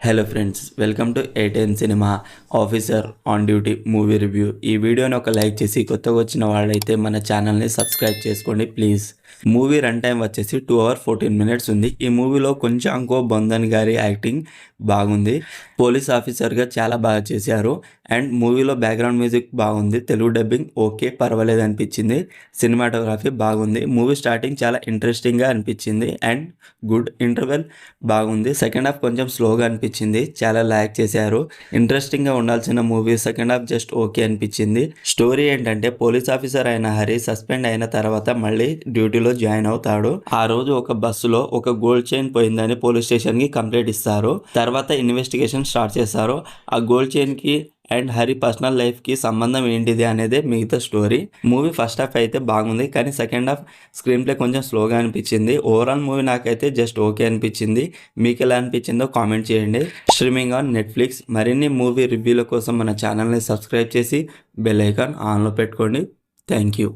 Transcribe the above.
Hello friends, welcome to A10 cinema officer on duty movie review. ఈ వీడియోని ఒక like చేసి కొత్తగా వచ్చిన వాళ్ళైతే మన ఛానల్ని సబ్స్క్రైబ్ చేసుకోండి ప్లీజ్. మూవీ రన్ టైం వచ్చేసి 2 hours 14 minutes ఉంది. ఈ మూవీలో కొంచెం అంకో బొందన్ గారి యాక్టింగ్ బాగుంది. పోలీస్ ఆఫీసర్గా చాలా బాగా చేశారు. అండ్ మూవీలో బ్యాక్గ్రౌండ్ మ్యూజిక్ బాగుంది. తెలుగు డబ్బింగ్ ఓకే, పర్వాలేదు అనిపించింది. సినిమాటోగ్రఫీ బాగుంది. మూవీ స్టార్టింగ్ చాలా ఇంట్రెస్టింగ్గా అనిపించింది అండ్ గుడ్. ఇంటర్వెల్ బాగుంది. సెకండ్ హాఫ్ కొంచెం స్లోగా అనిపించింది, చాలా ల్యాక్ చేశారు. ఇంట్రెస్టింగ్గా ఉండాల్సిన movie second half just okay అనిపించింది. స్టోరీ ఏంటంటే పోలీస్ ఆఫీసర్ అయిన హరి సస్పెండ్ అయిన తర్వాత మళ్ళీ డ్యూటీలో జాయిన్ అవుతాడు. ఆ రోజు ఒక బస్సులో ఒక గోల్డ్ చైన్ పోయిందని పోలీస్ స్టేషన్ కి కంప్లైంట్ ఇస్తారు. తర్వాత ఇన్వెస్టిగేషన్ స్టార్ట్ చేస్తారు. ఆ గోల్డ్ చైన్ కి అండ్ హరి పర్సనల్ లైఫ్ కి సంబంధం ఏంటిది అనేది మిగతా స్టోరీ. మూవీ ఫస్ట్ హాఫ్ అయితే బాగుంది, కానీ సెకండ్ హాఫ్ స్క్రీన్ ప్లే కొంచెం స్లోగా అనిపించింది. ఓవరాల్ మూవీ నాకైతే జస్ట్ ఓకే అనిపించింది. మీకు ఎలా అనిపించిందో కామెంట్ చేయండి. Streaming on Netflix. మరిన్ని మూవీ రివ్యూల కోసం మన ఛానల్ని సబ్స్క్రైబ్ చేసి బెల్ ఐకాన్ ఆన్లో పెట్టుకోండి. Thank you.